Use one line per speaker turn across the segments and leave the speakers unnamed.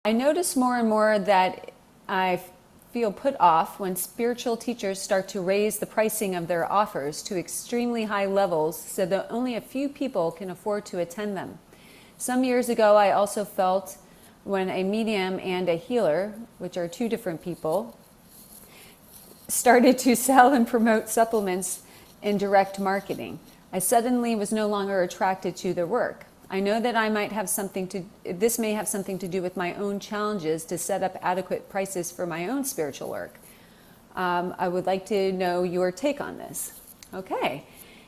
I notice more and more that I feel put off when spiritual teachers start to raise the pricing of their offers to extremely high levels so that only a few people can afford to attend them. Some years ago, I also felt when a medium and a healer, which are two different people, started to sell and promote supplements in direct marketing. I suddenly was no longer attracted to their work. I know that this may have something to do with my own challenges to set up adequate prices for my own spiritual work. I would like to know your take on this. Okay,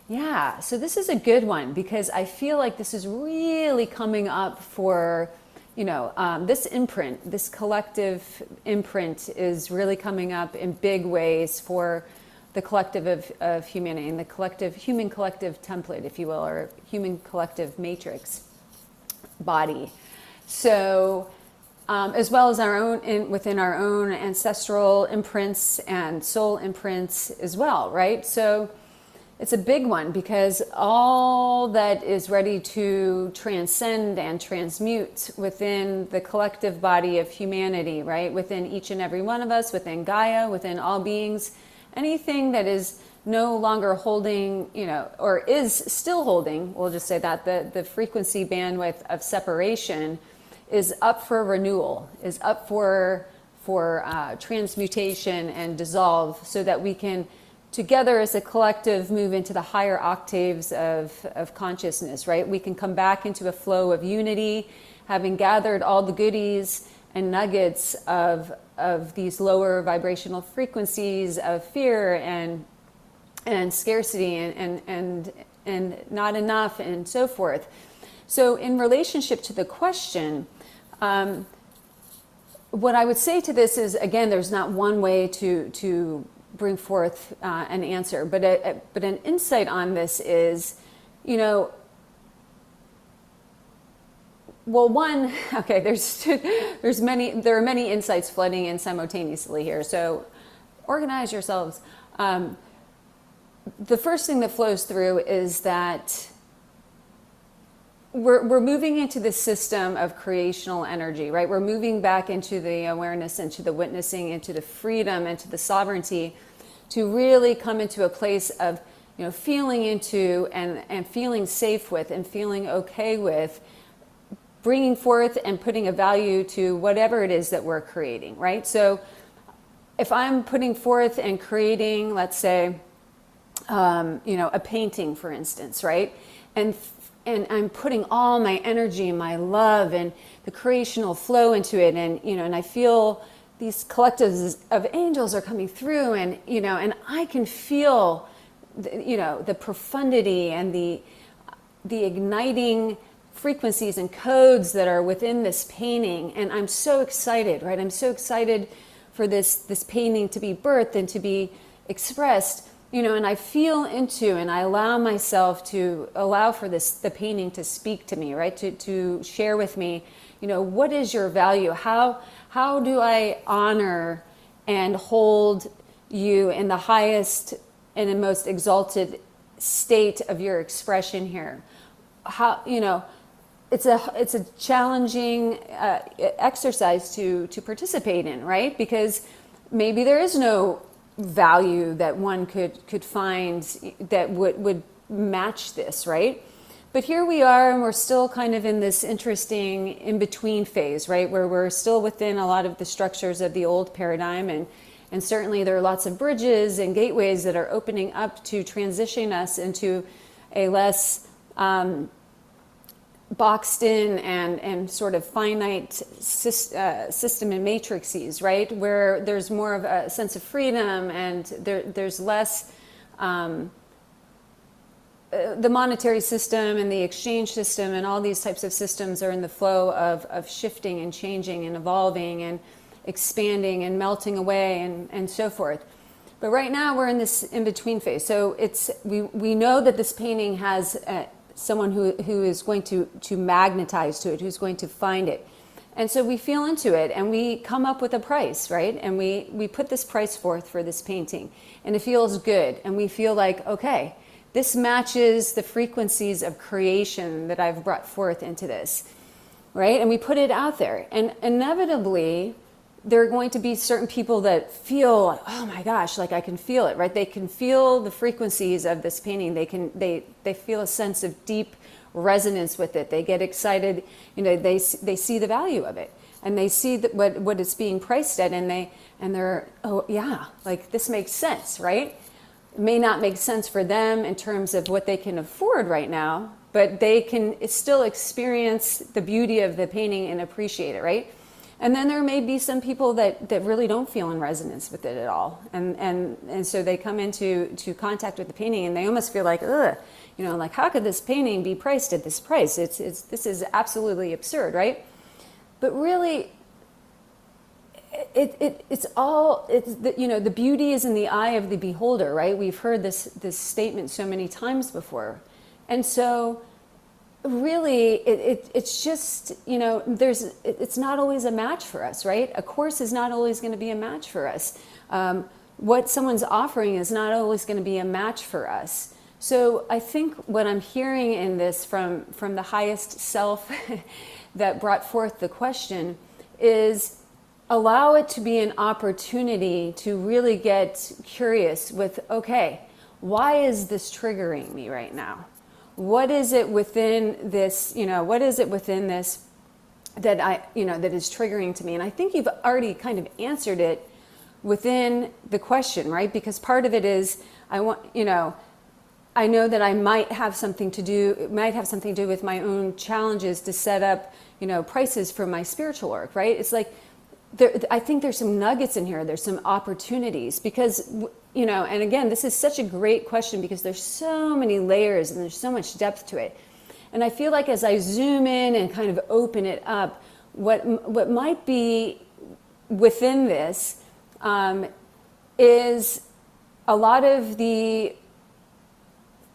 yeah, so this is a good one because I feel like this is really coming up for, this imprint, this collective imprint is really coming up in big ways for the collective of humanity, and the human collective template, if you will, or human collective matrix body. So, as well as our own, within our own ancestral imprints and soul imprints as well, right? So it's a big one because all that is ready to transcend and transmute within the collective body of humanity, right? Within each and every one of us, within Gaia, within all beings, anything that is no longer holding, or is still holding, we'll just say that, the frequency bandwidth of separation is up for renewal, is up for transmutation and dissolve so that we can, together as a collective, move into the higher octaves of consciousness, right? We can come back into a flow of unity, having gathered all the goodies and nuggets of these lower vibrational frequencies of fear and scarcity and not enough and so forth. So in relationship to the question, what I would say to this is, again, there's not one way to bring forth an answer, but an insight on this is, well, one, okay, there are many insights flooding in simultaneously here. So organize yourselves. The first thing that flows through is that we're moving into the system of creational energy, right? We're moving back into the awareness, into the witnessing, into the freedom, into the sovereignty to really come into a place of, feeling into and feeling safe with and feeling okay with bringing forth and putting a value to whatever it is that we're creating, right? So if I'm putting forth and creating, let's say, a painting, for instance, right? And I'm putting all my energy and my love and the creational flow into it, and I feel these collectives of angels are coming through, and I can feel, the profundity and the igniting frequencies and codes that are within this painting, and I'm so excited, right? I'm so excited for this painting to be birthed and to be expressed, and I feel into and I allow myself to allow for the painting to speak to me, right? To share with me, what is your value? How do I honor and hold you in the highest and the most exalted state of your expression here? How, it's a challenging exercise to participate in, right? Because maybe there is no value that one could find that would match this, right? But here we are, and we're still kind of in this interesting in-between phase, right? Where we're still within a lot of the structures of the old paradigm, and certainly there are lots of bridges and gateways that are opening up to transition us into a less boxed in and sort of finite system and matrices, right? Where there's more of a sense of freedom and there's less, the monetary system and the exchange system and all these types of systems are in the flow of shifting and changing and evolving and expanding and melting away and so forth. But right now we're in this in-between phase. So we know that this painting has someone who is going to magnetize to it, who's going to find it. And so we feel into it and we come up with a price, right? And we put this price forth for this painting and it feels good. And we feel like, okay, this matches the frequencies of creation that I've brought forth into this. right? And we put it out there, and inevitably there are going to be certain people that feel like, oh my gosh, like I can feel it, right? They can feel the frequencies of this painting. They feel a sense of deep resonance with it. They get excited, they see the value of it, and they see that what it's being priced at, and they're, oh yeah, like this makes sense, right? It may not make sense for them in terms of what they can afford right now, but they can still experience the beauty of the painting and appreciate it, right? And then there may be some people that really don't feel in resonance with it at all. And so they come into contact with the painting and they almost feel like, ugh, like how could this painting be priced at this price? This is absolutely absurd, right? But really, the beauty is in the eye of the beholder, right? We've heard this statement so many times before. And so really, it's just, it's not always a match for us, right? A course is not always going to be a match for us. What someone's offering is not always going to be a match for us. So I think what I'm hearing in this from the highest self that brought forth the question is allow it to be an opportunity to really get curious with, okay, why is this triggering me right now? What is it within this, what is it within this that that is triggering to me? And I think you've already kind of answered it within the question, right? Because part of it is, I know that I might have something to do with my own challenges to set up, prices for my spiritual work, right? It's like, I think there's some nuggets in here. There's some opportunities because, and again, this is such a great question because there's so many layers and there's so much depth to it. And I feel like as I zoom in and kind of open it up, what might be within this is a lot of the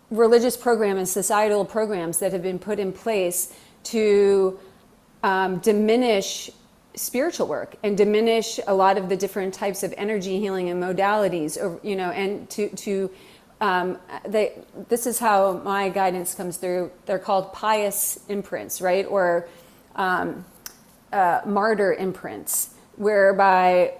religious program and societal programs that have been put in place to diminish spiritual work and diminish a lot of the different types of energy healing and modalities, and this is how my guidance comes through. They're called pious imprints, right? Or martyr imprints, whereby,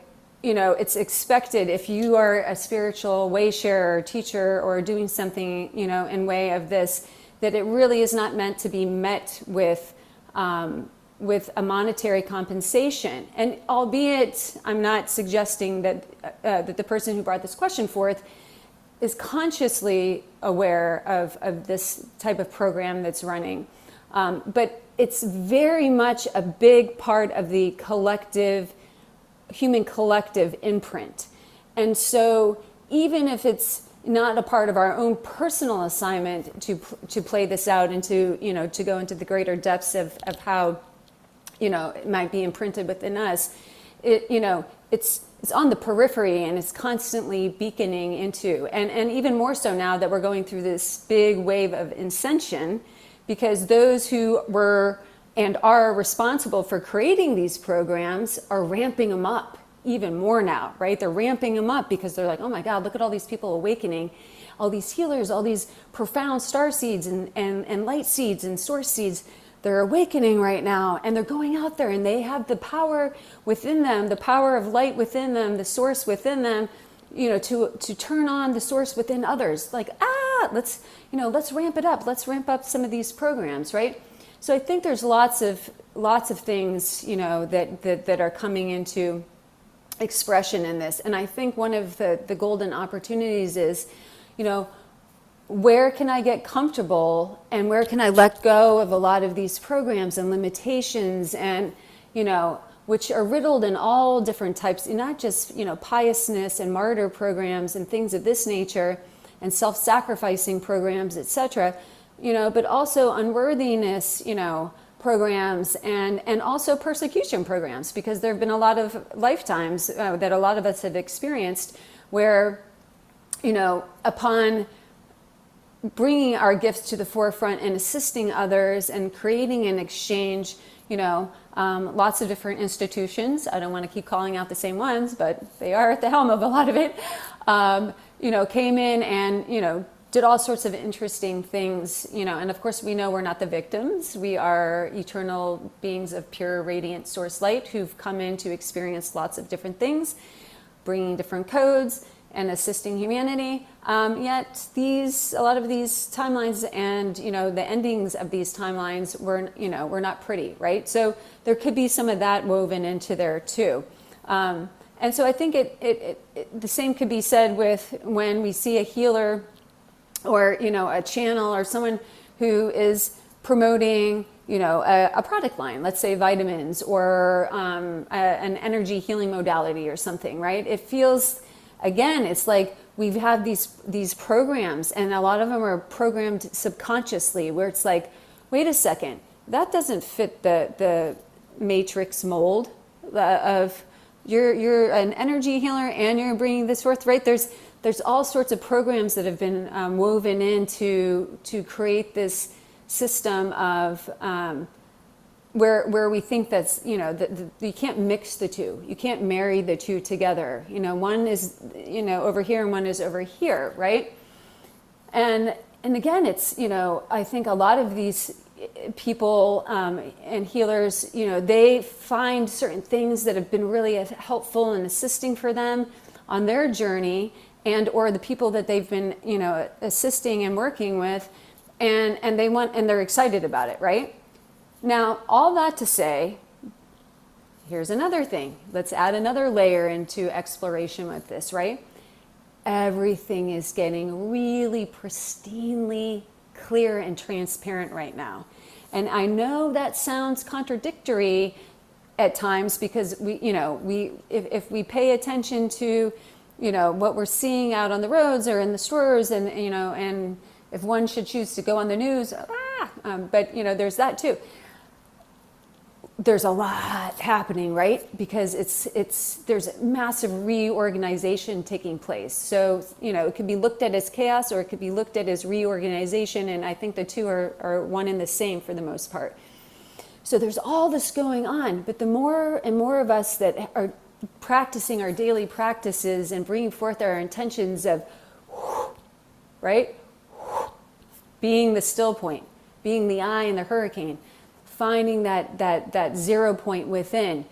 it's expected if you are a spiritual way sharer, teacher, or doing something, in way of this, that it really is not meant to be met with a monetary compensation. And albeit I'm not suggesting that that the person who brought this question forth is consciously aware of this type of program that's running, but it's very much a big part of the human collective imprint. And so even if it's not a part of our own personal assignment to play this out and to go into the greater depths of how it might be imprinted within us, it's on the periphery and it's constantly beaconing into, and even more so now that we're going through this big wave of ascension, because those who were and are responsible for creating these programs are ramping them up even more now, right? They're ramping them up because they're like, oh my God, look at all these people awakening, all these healers, all these profound star seeds and light seeds and source seeds. They're awakening right now, and they're going out there, and they have the power within them, the power of light within them, the source within them, to turn on the source within others. Like, let's ramp it up. Let's ramp up some of these programs, right? So I think there's lots of things, that are coming into expression in this. And I think one of the golden opportunities is, where can I get comfortable and where can I let go of a lot of these programs and limitations and, which are riddled in all different types, not just, piousness and martyr programs and things of this nature and self-sacrificing programs, etc., but also unworthiness, programs and also persecution programs, because there have been a lot of lifetimes that a lot of us have experienced where, upon bringing our gifts to the forefront and assisting others and creating an exchange, lots of different institutions, I don't want to keep calling out the same ones, but they are at the helm of a lot of it, came in and, did all sorts of interesting things, and of course we know we're not the victims. We are eternal beings of pure radiant source light who've come in to experience lots of different things, bringing different codes and assisting humanity. Yet a lot of these timelines and, the endings of these timelines were not pretty, right? So there could be some of that woven into there too. And so I think the same could be said with when we see a healer or, a channel or someone who is promoting, a product line, let's say vitamins or an energy healing modality or something, right? It feels, again, it's like we've had these programs, and a lot of them are programmed subconsciously, where it's like, wait a second, that doesn't fit the matrix mold of you're an energy healer and you're bringing this forth, right? There's all sorts of programs that have been woven in to create this system of where we think that's, that you can't mix the two. You can't marry the two together. One is, over here and one is over here, right? And again, it's, I think a lot of these people and healers, they find certain things that have been really helpful and assisting for them on their journey, and or the people that they've been, assisting and working with, and they're excited about it, right? Now, all that to say, here's another thing. Let's add another layer into exploration with this, right? Everything is getting really pristinely clear and transparent right now. And I know that sounds contradictory at times, because if we pay attention to, what we're seeing out on the roads or in the stores, and, and if one should choose to go on the news, but there's that too. There's a lot happening, right? Because there's massive reorganization taking place. So, it could be looked at as chaos, or it could be looked at as reorganization. And I think the two are one and the same for the most part. So there's all this going on, but the more and more of us that are practicing our daily practices and bringing forth our intentions of, right? Being the still point, being the eye in the hurricane, finding that 0 point within,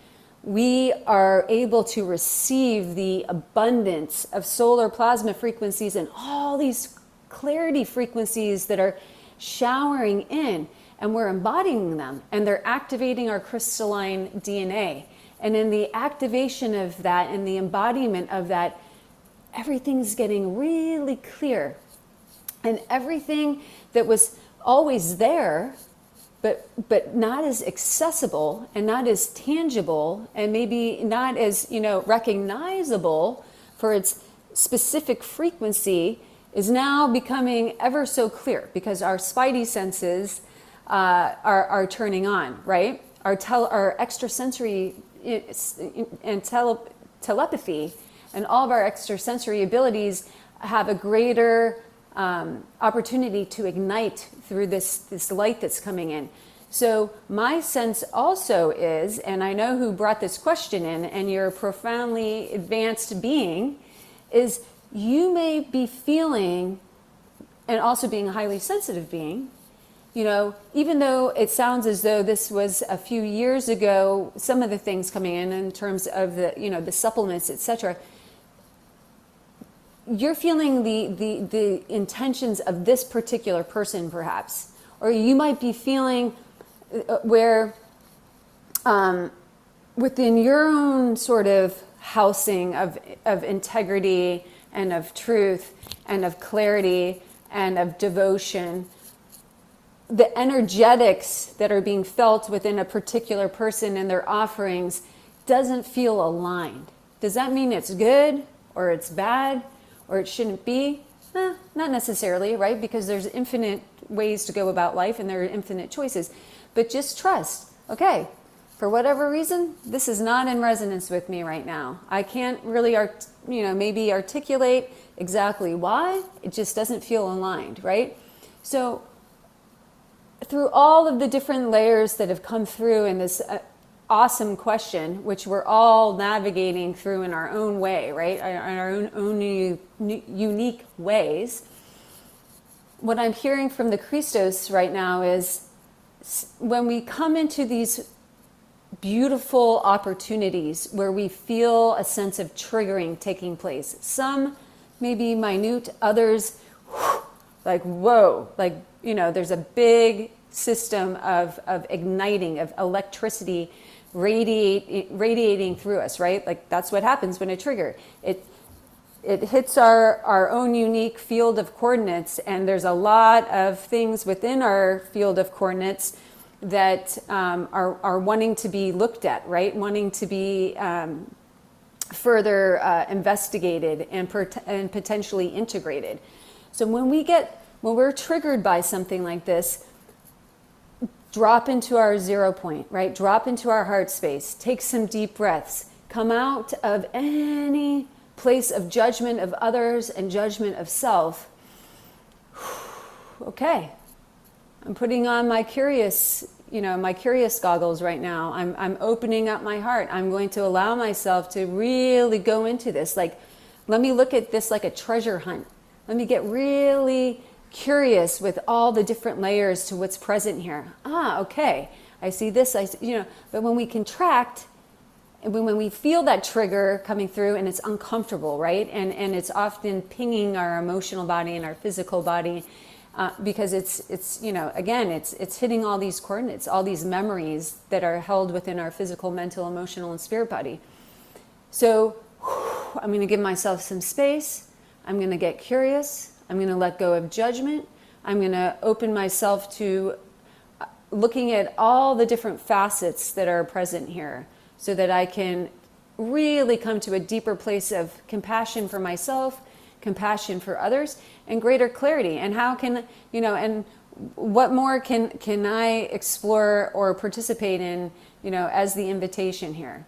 we are able to receive the abundance of solar plasma frequencies and all these clarity frequencies that are showering in, and we're embodying them, and they're activating our crystalline DNA. And in the activation of that and the embodiment of that, everything's getting really clear. And everything that was always there, but not as accessible and not as tangible, and maybe not as, recognizable for its specific frequency, is now becoming ever so clear, because our spidey senses are turning on, right? Our extrasensory and telepathy and all of our extrasensory abilities have a greater opportunity to ignite through this light that's coming in. So my sense also is, and I know who brought this question in, and you're a profoundly advanced being, is you may be feeling, and also being a highly sensitive being, even though it sounds as though this was a few years ago, some of the things coming in terms of the supplements, etc., you're feeling the intentions of this particular person, perhaps, or you might be feeling where within your own sort of housing of integrity and of truth and of clarity and of devotion, the energetics that are being felt within a particular person and their offerings doesn't feel aligned. Does that mean it's good or it's bad or it shouldn't be? Not necessarily, right? Because there's infinite ways to go about life and there are infinite choices. But just trust, okay, for whatever reason, this is not in resonance with me right now. I can't really, maybe articulate exactly why. It just doesn't feel aligned, right? So through all of the different layers that have come through in this awesome question, which we're all navigating through in our own way, right? In our own unique ways. what I'm hearing from the Christos right now is when we come into these beautiful opportunities where we feel a sense of triggering taking place, some maybe minute, others like, whoa, like, there's a big system of igniting, of electricity radiating through us, right? Like that's what happens when a trigger, it hits our own unique field of coordinates, and there's a lot of things within our field of coordinates that are wanting to be looked at, right? Wanting to be further investigated and potentially integrated. So when we're triggered by something like this, drop into our 0 point, right? Drop into our heart space, take some deep breaths, come out of any place of judgment of others and judgment of self. Okay, I'm putting on my curious goggles right now. I'm opening up my heart. I'm going to allow myself to really go into this. Like, let me look at this like a treasure hunt. Let me get really curious with all the different layers to what's present here. Okay, I see this, but when we contract, and when we feel that trigger coming through and it's uncomfortable, right? And it's often pinging our emotional body and our physical body because it's hitting all these coordinates, all these memories that are held within our physical, mental, emotional, and spirit body. So I'm going to give myself some space. I'm going to get curious. I'm going to let go of judgment. I'm going to open myself to looking at all the different facets that are present here so that I can really come to a deeper place of compassion for myself, compassion for others, and greater clarity. And how can, and what more can I explore or participate in, as the invitation here?